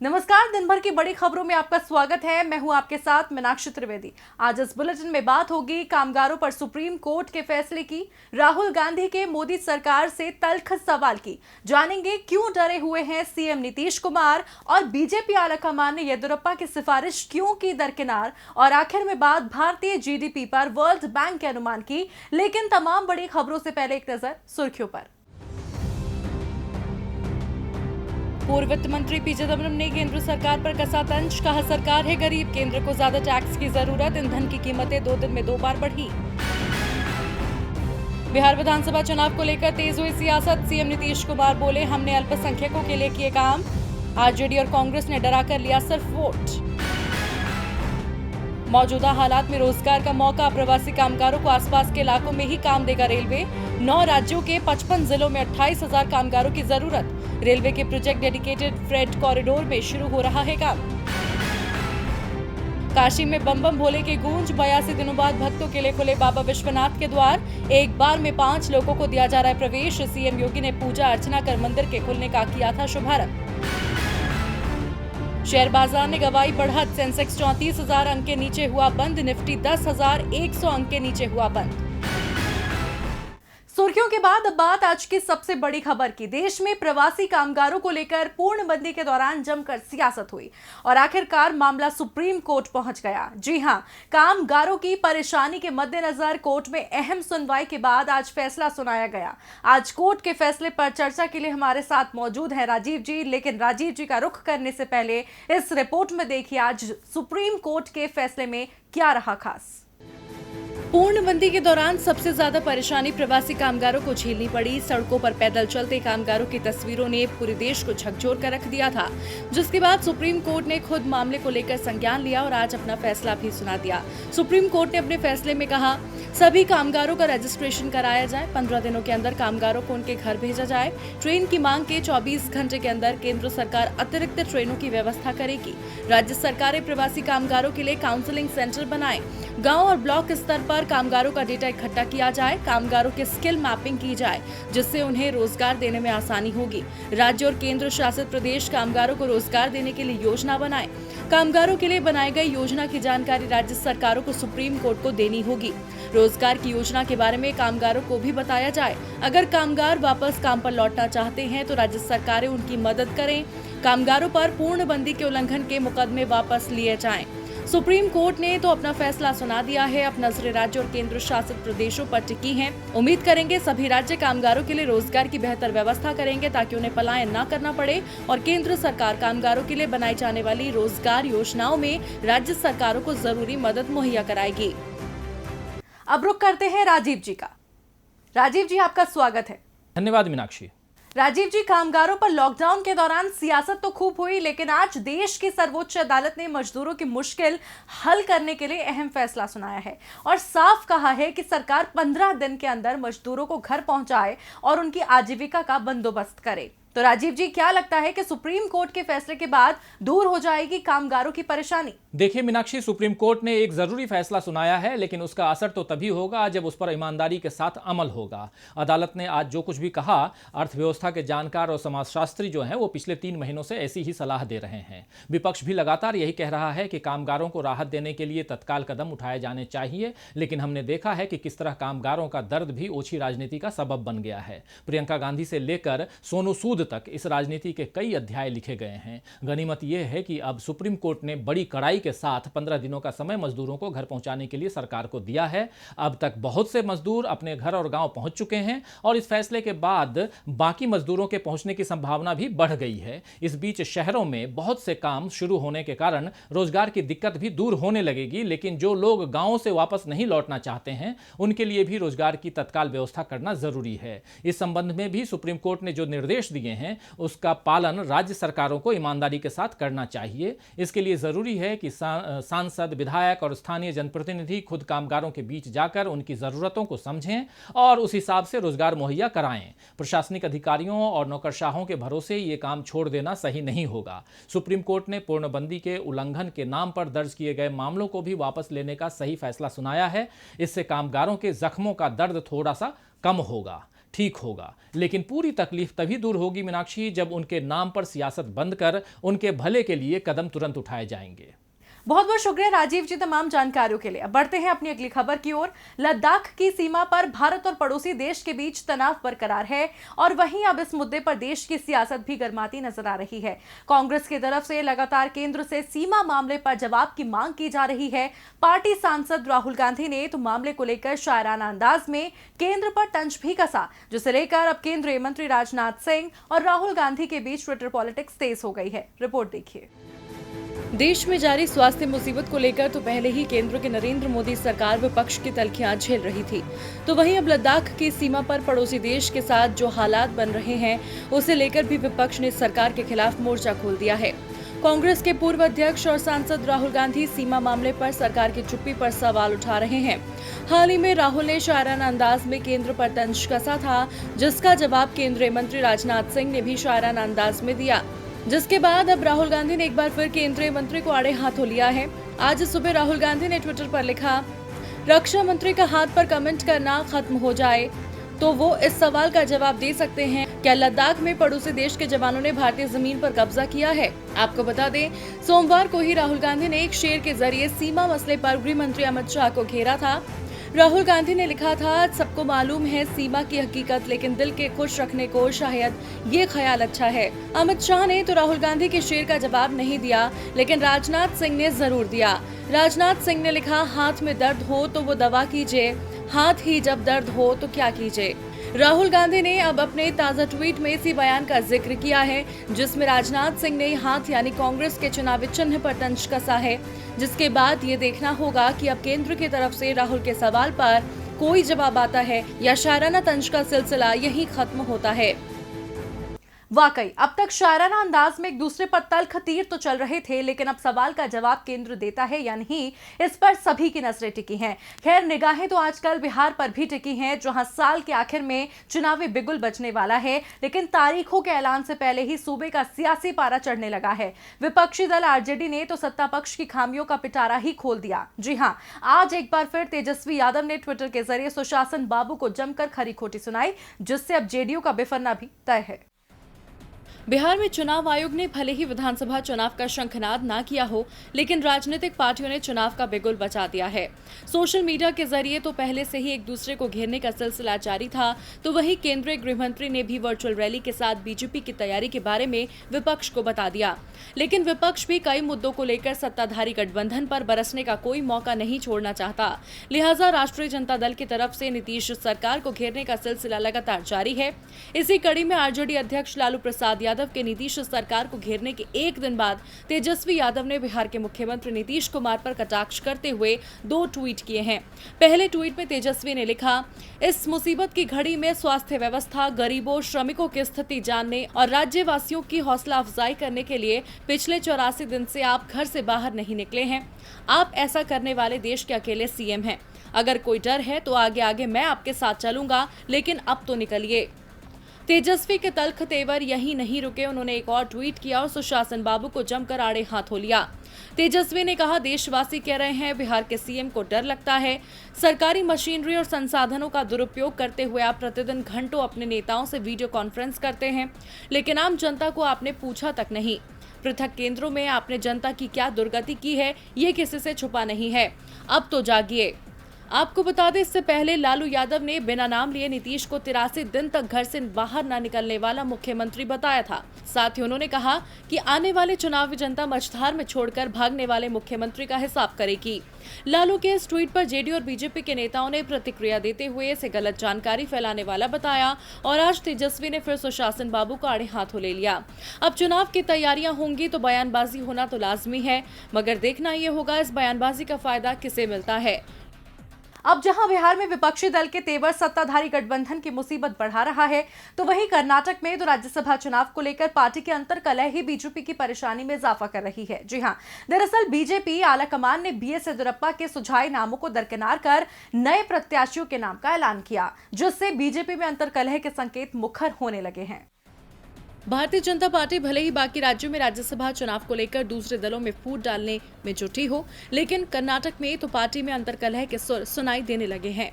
नमस्कार। दिन भर की बड़ी खबरों में आपका स्वागत है। मैं हूं आपके साथ मीनाक्षी त्रिवेदी। आज इस बुलेटिन में बात होगी कामगारों पर सुप्रीम कोर्ट के फैसले की, राहुल गांधी के मोदी सरकार से तल्ख सवाल की, जानेंगे क्यों डरे हुए हैं सीएम नीतीश कुमार और बीजेपी आलाकमान ने येदियुरप्पा की सिफारिश क्यों की दरकिनार, और आखिर में बात भारतीय जीडीपी पर वर्ल्ड बैंक के अनुमान की। लेकिन तमाम बड़ी खबरों से पहले एक नजर सुर्खियों पर। पूर्व वित्त मंत्री पी चिदंबरम ने केंद्र सरकार पर कसा तंज, कहा सरकार है गरीब, केंद्र को ज्यादा टैक्स की जरूरत, ईंधन की कीमतें 2 दिन में 2 बार बढ़ी। बिहार विधानसभा चुनाव को लेकर तेज हुई सियासत, सीएम नीतीश कुमार बोले हमने अल्पसंख्यकों के लिए किए काम, आरजेडी और कांग्रेस ने डरा कर लिया सिर्फ वोट। मौजूदा हालात में रोजगार का मौका, प्रवासी कामगारों को आसपास के इलाकों में ही काम देगा रेलवे, 9 राज्यों के 55 जिलों में 28,000 कामगारों की जरूरत, रेलवे के प्रोजेक्ट डेडिकेटेड फ्रेट कॉरिडोर में शुरू हो रहा है काम। काशी में बम बम भोले की गूंज, 82 दिनों बाद भक्तों के लिए खुले बाबा विश्वनाथ के द्वार, एक बार में 5 लोगों को दिया जा रहा है प्रवेश, सीएम योगी ने पूजा अर्चना कर मंदिर के खुलने का किया था शुभारंभ। शेयर बाजार ने गवाई बढ़त, सेंसेक्स 34,000 अंक के नीचे हुआ बंद, निफ्टी 10,100 अंक के नीचे हुआ बंद। सुर्खियों के बाद अब बात आज की सबसे बड़ी खबर की। देश में प्रवासी कामगारों को लेकर पूर्णबंदी के दौरान जमकर सियासत हुई और आखिरकार मामला सुप्रीम कोर्ट पहुंच गया। जी हां, कामगारों की परेशानी के मद्देनजर कोर्ट में अहम सुनवाई के बाद आज फैसला सुनाया गया। आज कोर्ट के फैसले पर चर्चा के लिए हमारे साथ मौजूद है राजीव जी। लेकिन राजीव जी का रुख करने से पहले इस रिपोर्ट में देखिए आज सुप्रीम कोर्ट के फैसले में क्या रहा खास। पूर्णबंदी के दौरान सबसे ज्यादा परेशानी प्रवासी कामगारों को झेलनी पड़ी। सड़कों पर पैदल चलते कामगारों की तस्वीरों ने पूरे देश को झकझोर कर रख दिया था, जिसके बाद सुप्रीम कोर्ट ने खुद मामले को लेकर संज्ञान लिया और आज अपना फैसला भी सुना दिया। सुप्रीम कोर्ट ने अपने फैसले में कहा सभी कामगारों का रजिस्ट्रेशन कराया जाए, 15 दिनों के अंदर कामगारों को उनके घर भेजा जाए, ट्रेन की मांग के 24 घंटे के अंदर केंद्र सरकार अतिरिक्त ट्रेनों की व्यवस्था करेगी, राज्य सरकारें प्रवासी कामगारों के लिए काउंसलिंग सेंटर बनाए, गांव और ब्लॉक स्तर पर कामगारों का डेटा इकट्ठा किया जाए, कामगारों की स्किल मैपिंग की जाए जिससे उन्हें रोजगार देने में आसानी होगी, राज्य और केंद्र शासित प्रदेश कामगारों को रोजगार देने के लिए योजना बनाए, कामगारों के लिए बनाई गई योजना की जानकारी राज्य सरकारों को सुप्रीम कोर्ट को देनी होगी, रोजगार की योजना के बारे में कामगारों को भी बताया जाए, अगर कामगार वापस काम पर लौटना चाहते हैं तो राज्य सरकारें उनकी मदद करें, कामगारों पर पूर्णबंदी के उल्लंघन के मुकदमे वापस लिए जाएं। सुप्रीम कोर्ट ने तो अपना फैसला सुना दिया है। अब नजरें राज्य और केंद्र शासित प्रदेशों पर टिकी हैं। उम्मीद करेंगे सभी राज्य कामगारों के लिए रोजगार की बेहतर व्यवस्था करेंगे ताकि उन्हें पलायन न करना पड़े और केंद्र सरकार कामगारों के लिए बनाई जाने वाली रोजगार योजनाओं में राज्य सरकारों को जरूरी मदद मुहैया कराएगी। अब रुख करते हैं राजीव जी का। राजीव जी, आपका स्वागत है। धन्यवाद मीनाक्षी। राजीव जी, कामगारों पर लॉकडाउन के दौरान सियासत तो खूब हुई, लेकिन आज देश की सर्वोच्च अदालत ने मजदूरों की मुश्किल हल करने के लिए अहम फैसला सुनाया है और साफ कहा है कि सरकार 15 दिन के अंदर मजदूरों को घर पहुंचाए और उनकी आजीविका का बंदोबस्त करे। तो राजीव जी, क्या लगता है कि सुप्रीम कोर्ट के फैसले के बाद दूर हो जाएगी कामगारों की परेशानी? देखिए मीनाक्षी, सुप्रीम कोर्ट ने एक जरूरी फैसला सुनाया है, लेकिन उसका असर तो तभी होगा जब उस पर ईमानदारी के साथ अमल होगा। अदालत ने आज जो कुछ भी कहा, अर्थव्यवस्था के जानकार और समाजशास्त्री जो हैं वो पिछले 3 महीनों से ऐसी ही सलाह दे रहे हैं। विपक्ष भी लगातार यही कह रहा है कि कामगारों को राहत देने के लिए तत्काल कदम उठाए जाने चाहिए, लेकिन हमने देखा है कि किस तरह कामगारों का दर्द भी ओछी राजनीति का सबब बन गया है। प्रियंका गांधी से लेकर सोनू सूद तक इस राजनीति के कई अध्याय लिखे गए हैं। गनीमत यह है कि अब सुप्रीम कोर्ट ने बड़ी कड़ाई के साथ 15 दिनों का समय मजदूरों को घर पहुंचाने के लिए सरकार को दिया है। अब तक बहुत से मजदूर अपने घर और गांव पहुंच चुके हैं और इस फैसले के बाद बाकी मजदूरों के पहुंचने की संभावना भी बढ़ गई है। इस बीच शहरों में बहुत से काम शुरू होने के कारण रोजगार की दिक्कत भी दूर होने लगेगी, लेकिन जो लोग गांवों से वापस नहीं लौटना चाहते हैं उनके लिए भी रोजगार की तत्काल व्यवस्था करना जरूरी है। इस संबंध में भी सुप्रीम कोर्ट ने जो निर्देश दिए हैं उसका पालन राज्य सरकारों को ईमानदारी के साथ करना चाहिए। इसके लिए जरूरी है कि सांसद, विधायक और स्थानीय जनप्रतिनिधि खुद कामगारों के बीच जाकर उनकी जरूरतों को समझें और उस हिसाब से रोजगार मुहैया कराएं। प्रशासनिक अधिकारियों और नौकरशाहों के भरोसे ये काम छोड़ देना सही नहीं होगा। सुप्रीम कोर्ट ने पूर्णबंदी के उल्लंघन के नाम पर दर्ज किए गए मामलों को भी वापस लेने का सही फैसला सुनाया है। इससे कामगारों के जख्मों का दर्द थोड़ा सा कम होगा। ठीक होगा। लेकिन पूरी तकलीफ तभी दूर होगी मीनाक्षी, जब उनके नाम पर सियासत बंद कर उनके भले के लिए कदम तुरंत उठाए जाएंगे। बहुत बहुत शुक्रिया राजीव जी तमाम जानकारियों के लिए। अब बढ़ते हैं अपनी अगली खबर की ओर। लद्दाख की सीमा पर भारत और पड़ोसी देश के बीच तनाव बरकरार है और वहीं अब इस मुद्दे पर देश की सियासत भी गर्माती नजर आ रही है। कांग्रेस की तरफ से लगातार केंद्र से सीमा मामले पर जवाब की मांग की जा रही है। पार्टी सांसद राहुल गांधी ने तो मामले को लेकर शायराना अंदाज में केंद्र पर तंज भी कसा, जिसे लेकर अब केंद्रीय मंत्री राजनाथ सिंह और राहुल गांधी के बीच ट्विटर पॉलिटिक्स तेज हो गई है। रिपोर्ट देखिए। देश में जारी स्वास्थ्य मुसीबत को लेकर तो पहले ही केंद्र की नरेंद्र मोदी सरकार विपक्ष की तलखियां झेल रही थी, तो वहीं अब लद्दाख की सीमा पर पड़ोसी देश के साथ जो हालात बन रहे हैं उसे लेकर भी विपक्ष ने सरकार के खिलाफ मोर्चा खोल दिया है। कांग्रेस के पूर्व अध्यक्ष और सांसद राहुल गांधी सीमा मामले पर सरकार की चुप्पी पर सवाल उठा रहे हैं। हाल ही में राहुल ने शायराना अंदाज में केंद्र पर तंज कसा था, जिसका जवाब केंद्रीय मंत्री राजनाथ सिंह ने भी शायराना अंदाज में दिया, जिसके बाद अब राहुल गांधी ने एक बार फिर केंद्रीय मंत्री को आड़े हाथों लिया है। आज सुबह राहुल गांधी ने ट्विटर पर लिखा, रक्षा मंत्री का हाथ पर कमेंट करना खत्म हो जाए तो वो इस सवाल का जवाब दे सकते हैं, क्या लद्दाख में पड़ोसी देश के जवानों ने भारतीय जमीन पर कब्जा किया है। आपको बता दें, सोमवार को ही राहुल गांधी ने एक शेर के जरिए सीमा मसले पर गृह मंत्री अमित शाह को घेरा था। राहुल गांधी ने लिखा था, सबको मालूम है सीमा की हकीकत, लेकिन दिल के खुश रखने को शायद ये ख्याल अच्छा है। अमित शाह ने तो राहुल गांधी के शेर का जवाब नहीं दिया, लेकिन राजनाथ सिंह ने जरूर दिया। राजनाथ सिंह ने लिखा, हाथ में दर्द हो तो वो दवा कीजिए, हाथ ही जब दर्द हो तो क्या कीजिए। राहुल गांधी ने अब अपने ताजा ट्वीट में इसी बयान का जिक्र किया है, जिसमें राजनाथ सिंह ने हाथ यानी कांग्रेस के चुनावी चिन्ह पर तंज कसा है, जिसके बाद ये देखना होगा कि अब केंद्र की तरफ से राहुल के सवाल पर कोई जवाब आता है या शायराना तंज का सिलसिला यही खत्म होता है। वाकई अब तक शायराना अंदाज में एक दूसरे पर तल्ख तीर तो चल रहे थे, लेकिन अब सवाल का जवाब केंद्र देता है या नहीं, इस पर सभी की नजरें टिकी हैं। खैर, निगाहें तो आजकल बिहार पर भी टिकी हैं, जहां साल के आखिर में चुनावी बिगुल बजने वाला है, लेकिन तारीखों के ऐलान से पहले ही सूबे का सियासी पारा चढ़ने लगा है। विपक्षी दल आरजेडी ने तो सत्ता पक्ष की खामियों का पिटारा ही खोल दिया। जी हां, आज एक बार फिर तेजस्वी यादव ने ट्विटर के जरिए सुशासन बाबू को जमकर खरी खोटी सुनाई, जिससे अब जेडीयू का बिफरना भी तय है। बिहार में चुनाव आयोग ने भले ही विधानसभा चुनाव का शंखनाद ना किया हो, लेकिन राजनीतिक पार्टियों ने चुनाव का बिगुल बचा दिया है। सोशल मीडिया के जरिए तो पहले से ही एक दूसरे को घेरने का सिलसिला जारी था, तो वहीं केंद्रीय गृह मंत्री ने भी वर्चुअल रैली के साथ बीजेपी की तैयारी के बारे में विपक्ष को बता दिया। लेकिन विपक्ष भी कई मुद्दों को लेकर सत्ताधारी गठबंधन पर बरसने का कोई मौका नहीं छोड़ना चाहता, लिहाजा राष्ट्रीय जनता दल की तरफ से नीतीश सरकार को घेरने का सिलसिला लगातार जारी है। इसी कड़ी में आरजेडी अध्यक्ष लालू प्रसाद यादव के नीतीश सरकार को घेरने के एक दिन बाद तेजस्वी यादव ने बिहार के मुख्यमंत्री नीतीश कुमार पर कटाक्ष करते हुए 2 ट्वीट किए हैं। पहले ट्वीट में तेजस्वी ने लिखा, इस मुसीबत की घड़ी में स्वास्थ्य व्यवस्था, गरीबों, श्रमिकों की स्थिति जानने और राज्यवासियों की हौसला अफजाई करने के लिए पिछले 84 दिन से आप घर से बाहर नहीं निकले हैं। आप ऐसा करने वाले देश के अकेले सीएम हैं। अगर कोई डर है तो आगे आगे मैं आपके साथ चलूंगा, लेकिन अब तो निकलिए। तेजस्वी के तल्ख तेवर यही नहीं रुके, उन्होंने एक और ट्वीट किया और सुशासन बाबू को जमकर आड़े हाथों लिया। तेजस्वी ने कहा, देशवासी कह रहे हैं बिहार के सीएम को डर लगता है। सरकारी मशीनरी और संसाधनों का दुरुपयोग करते हुए आप प्रतिदिन घंटों अपने नेताओं से वीडियो कॉन्फ्रेंस करते हैं, लेकिन आम जनता को आपने पूछा तक नहीं। पृथक केंद्रों में आपने जनता की क्या दुर्गति की है, ये किसी से छुपा नहीं है। अब तो जागिए। आपको बता दें, इससे पहले लालू यादव ने बिना नाम लिए नीतीश को 83 दिन तक घर से बाहर न निकलने वाला मुख्यमंत्री बताया था। साथ ही उन्होंने कहा कि आने वाले चुनाव जनता मझधार में छोड़कर भागने वाले मुख्यमंत्री का हिसाब करेगी। लालू के इस ट्वीट पर जेडीयू और बीजेपी के नेताओं ने प्रतिक्रिया देते हुए इसे गलत जानकारी फैलाने वाला बताया और आज तेजस्वी ने फिर सुशासन बाबू को आड़े हाथों ले लिया। अब चुनाव की तैयारियां होंगी तो बयानबाजी होना तो लाजमी है, मगर देखना ये होगा इस बयानबाजी का फायदा किसे मिलता है। अब जहां बिहार में विपक्षी दल के तेवर सत्ताधारी गठबंधन की मुसीबत बढ़ा रहा है, तो वहीं कर्नाटक में तो राज्यसभा चुनाव को लेकर पार्टी के अंतर कलह ही बीजेपी की परेशानी में इजाफा कर रही है। जी हां, दरअसल बीजेपी आलाकमान ने बीएस येदियुरप्पा के सुझाए नामों को दरकिनार कर नए प्रत्याशियों के नाम का ऐलान किया, जिससे बीजेपी में अंतर कलह के संकेत मुखर होने लगे हैं। भारतीय जनता पार्टी भले ही बाकी राज्यों में राज्यसभा चुनाव को लेकर दूसरे दलों में फूट डालने में जुटी हो, लेकिन कर्नाटक में तो पार्टी में अंतर्कलह के सुर सुनाई देने लगे हैं।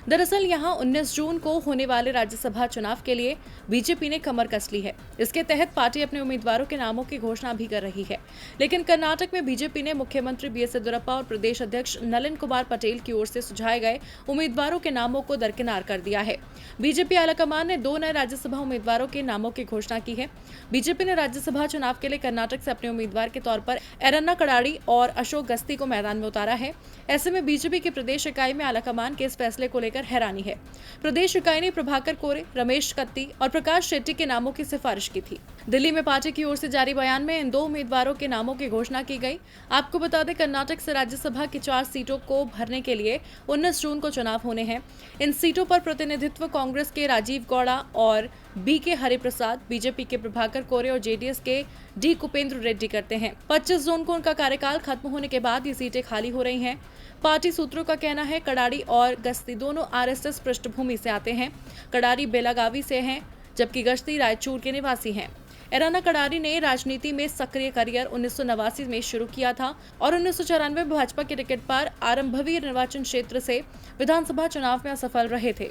दरअसल यहां 19 जून को होने वाले राज्यसभा चुनाव के लिए बीजेपी ने कमर कस ली है। इसके तहत पार्टी अपने उम्मीदवारों के नामों की घोषणा भी कर रही है। लेकिन कर्नाटक में बीजेपी ने मुख्यमंत्री बीएस येदियुरप्पा और प्रदेश अध्यक्ष नलिन कुमार पटेल की ओर से सुझाए गए उम्मीदवारों के नामों को दरकिनार कर दिया है। बीजेपी आलाकमान ने 2 नए राज्यसभा उम्मीदवारों के नामों की घोषणा की है। बीजेपी ने राज्यसभा चुनाव के लिए कर्नाटक से अपने उम्मीदवार के तौर पर एरन्ना कड़ाड़ी और अशोक गस्ती को मैदान में उतारा है। ऐसे में बीजेपी की प्रदेश इकाई में आलाकमान के इस फैसले को लेकर हैरानी है। प्रदेश इकाई ने प्रभाकर कोरे, रमेश कत्ती और प्रकाश शेट्टी के नामों की सिफारिश की थी। दिल्ली में पार्टी की ओर से जारी बयान में इन 2 उम्मीदवारों के नामों की घोषणा की गई। आपको बता दें, कर्नाटक से राज्यसभा की 4 सीटों को भरने के लिए 19 जून को चुनाव होने हैं। इन सीटों पर प्रतिनिधित्व कांग्रेस के राजीव गौड़ा और बीके हरिप्रसाद, बीजेपी के प्रभाकर कोरे और जेडीएस के डी कुपेंद्र रेड्डी करते हैं। 25 जून को उनका कार्यकाल खत्म होने के बाद ये सीटें खाली हो रही हैं। पार्टी सूत्रों का कहना है कड़ाड़ी और गस्ती दोनों आरएसएस पृष्ठभूमि से आते हैं। कड़ाड़ी बेलागावी से हैं, जबकि गस्ती रायचूर के निवासी हैं। एरन्ना कड़ाड़ी ने राजनीति में सक्रिय करियर 1989 में शुरू किया था और 1994 में भाजपा के टिकट पर आरंभवी निर्वाचन क्षेत्र से विधानसभा चुनाव में असफल रहे थे।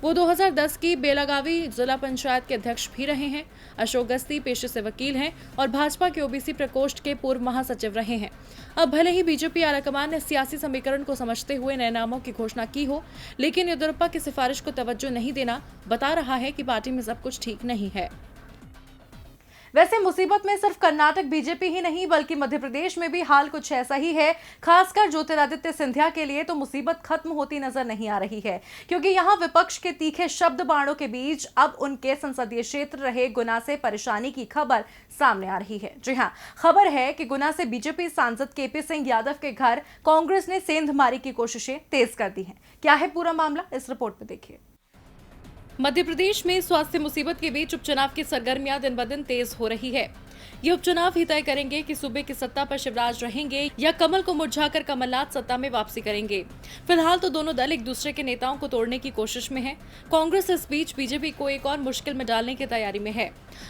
वो 2010 की बेलागावी जिला पंचायत के अध्यक्ष भी रहे हैं। अशोक गस्ती पेशे से वकील हैं और भाजपा के ओबीसी प्रकोष्ठ के पूर्व महासचिव रहे हैं। अब भले ही बीजेपी आलाकमान ने सियासी समीकरण को समझते हुए नए नामों की घोषणा की हो, लेकिन येदियुरप्पा की सिफारिश को तवज्जो नहीं देना बता रहा है कि पार्टी में सब कुछ ठीक नहीं है। वैसे मुसीबत में सिर्फ कर्नाटक बीजेपी ही नहीं बल्कि मध्य प्रदेश में भी हाल कुछ ऐसा ही है। खासकर ज्योतिरादित्य सिंधिया के लिए तो मुसीबत खत्म होती नजर नहीं आ रही है, क्योंकि यहां विपक्ष के तीखे शब्द बाणों के बीच अब उनके संसदीय क्षेत्र रहे गुना से परेशानी की खबर सामने आ रही है। जी हां, खबर है कि गुना से बीजेपी सांसद केपी सिंह यादव के घर कांग्रेस ने सेंधमारी की कोशिशें तेज कर दी हैं। क्या है पूरा मामला, इस रिपोर्ट में देखिए। मध्य प्रदेश में स्वास्थ्य मुसीबत के बीच उपचुनाव की सरगर्मियां दिन ब दिन तेज हो रही है। ये उपचुनाव ही तय करेंगे कि सूबे की सत्ता पर शिवराज रहेंगे या कमल को मुरझाकर कमलनाथ सत्ता में वापसी करेंगे। फिलहाल तो दोनों दल एक दूसरे के नेताओं को तोड़ने की कोशिश में है। कांग्रेस इस बीच बीजेपी को एक और मुश्किल में डालने की तैयारी में है।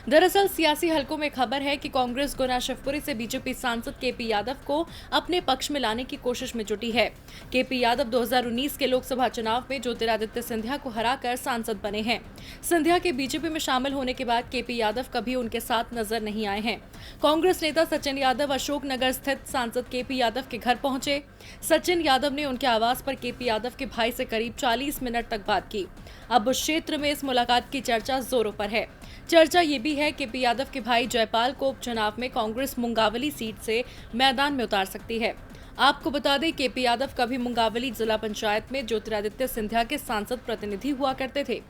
दरअसल सियासी हलकों में खबर है कि कांग्रेस गुना शिवपुरी से बीजेपी सांसद केपी यादव को अपने पक्ष में लाने की कोशिश में जुटी है। केपी यादव 2019 के लोकसभा चुनाव में ज्योतिरादित्य सिंधिया को हराकर सांसद बने हैं। सिंधिया के बीजेपी में शामिल होने के बाद केपी यादव कभी उनके साथ नजर नहीं आए हैं। कांग्रेस नेता सचिन यादव अशोकनगर स्थित सांसद केपी यादव के घर पहुंचे। सचिन यादव ने उनके आवास पर केपी यादव के भाई से करीब 40 मिनट तक बात की। अब उस क्षेत्र में इस मुलाकात की चर्चा जोरों पर है। चर्चा ये भी है कि केपी यादव के भाई जयपाल को उपचुनाव में कांग्रेस मुंगावली सीट से मैदान में उतार सकती है। आपको बता दें, केपी यादव कभी मुंगावली जिला पंचायत में ज्योतिरादित्य सिंधिया के सांसद प्रतिनिधि हुआ करते थे।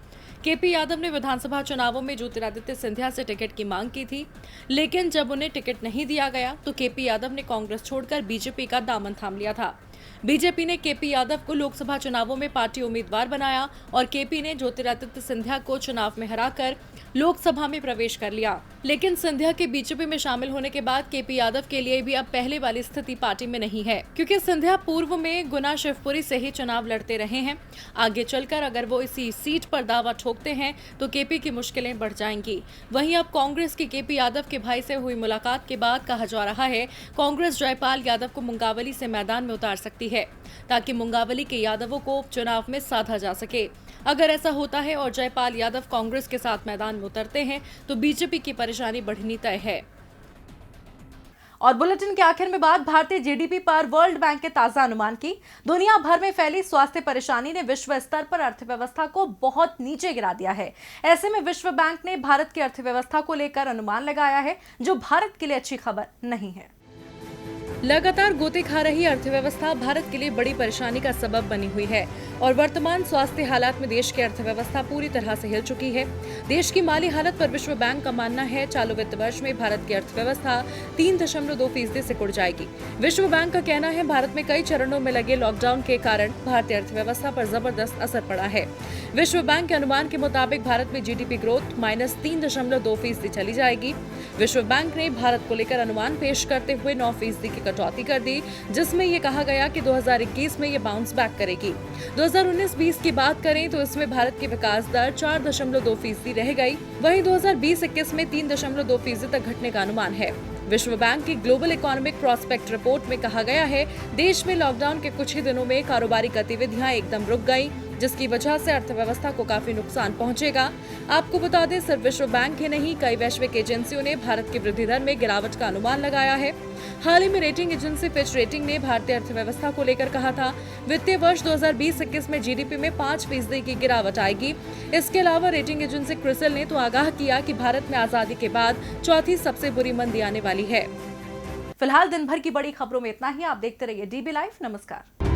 केपी यादव ने विधानसभा चुनावों में ज्योतिरादित्य सिंधिया से टिकट की मांग की थी, लेकिन जब उन्हें टिकट नहीं दिया गया तो केपी यादव ने कांग्रेस छोड़कर बीजेपी का दामन थाम लिया था। बीजेपी ने केपी यादव को लोकसभा चुनावों में पार्टी उम्मीदवार बनाया और केपी ने ज्योतिरादित्य सिंधिया को चुनाव में हराकर लोकसभा में प्रवेश कर लिया। लेकिन सिंधिया के बीजेपी में शामिल होने के बाद केपी यादव के लिए भी अब पहले वाली स्थिति पार्टी में नहीं है, क्योंकि सिंधिया पूर्व में गुना शिवपुरी से ही चुनाव लड़ते रहे हैं। आगे चलकर अगर वो इसी सीट पर दावा ठोकते हैं तो केपी की मुश्किलें बढ़ जाएंगी। वहीं अब कांग्रेस की केपी यादव के भाई से हुई मुलाकात के बाद कहा जा रहा है कांग्रेस जयपाल यादव को मुंगावली से मैदान में उतार सकती है, ताकि मुंगावली के यादवों को उपचुनाव में साधा जा सके। अगर ऐसा होता है और जयपाल यादव कांग्रेस के साथ मैदान में उतरते हैं तो बीजेपी की परेशानी बढ़नी तय है। और बुलेटिन के आखिर में बात भारतीय जीडीपी पर वर्ल्ड बैंक के ताजा अनुमान की। दुनिया भर में फैली स्वास्थ्य परेशानी ने विश्व स्तर पर अर्थव्यवस्था को बहुत नीचे गिरा दिया है। ऐसे में विश्व बैंक ने भारत की अर्थव्यवस्था को लेकर अनुमान लगाया है, जो भारत के लिए अच्छी खबर नहीं है। लगातार गोते खा रही अर्थव्यवस्था भारत के लिए बड़ी परेशानी का सबब बनी हुई है और वर्तमान स्वास्थ्य हालात में देश की अर्थव्यवस्था पूरी तरह से हिल चुकी है। देश की माली हालत पर विश्व बैंक का मानना है चालू वित्त वर्ष में भारत की अर्थव्यवस्था 3.2% से कुड़ जाएगी। विश्व बैंक का कहना है भारत में कई चरणों में लगे लॉकडाउन के कारण भारतीय अर्थव्यवस्था पर जबरदस्त असर पड़ा है। विश्व बैंक के अनुमान के मुताबिक भारत में जीडीपी ग्रोथ -3.2% चली जाएगी। विश्व बैंक ने भारत को लेकर अनुमान पेश करते हुए 9% की कटौती कर दी, जिसमें ये कहा गया कि 2021 में ये बाउंस बैक करेगी। 2019-20 की बात करें तो इसमें भारत की विकास दर 4.2% रह गई। वहीं 2020-21 में 3.2% तक घटने का अनुमान है। विश्व बैंक की ग्लोबल इकोनॉमिक प्रॉस्पेक्ट रिपोर्ट में कहा गया है देश में लॉकडाउन के कुछ ही दिनों में कारोबारी गतिविधियां एकदम रुक गई जिसकी वजह से अर्थव्यवस्था को काफी नुकसान पहुंचेगा। आपको बता दें, सिर्फ विश्व बैंक ही नहीं, कई वैश्विक एजेंसियों ने भारत की वृद्धि दर में गिरावट का अनुमान लगाया है। हाल ही में रेटिंग एजेंसी फिच रेटिंग ने भारतीय अर्थव्यवस्था को लेकर कहा था, वित्तीय वर्ष 2020-21 में जीडीपी में 5% की गिरावट आएगी। इसके अलावा रेटिंग एजेंसी क्रिसिल ने तो आगाह किया कि भारत में आजादी के बाद चौथी सबसे बुरी मंदी आने वाली है। फिलहाल दिन भर की बड़ी खबरों में इतना ही। आप देखते रहिए डीबी लाइव। नमस्कार।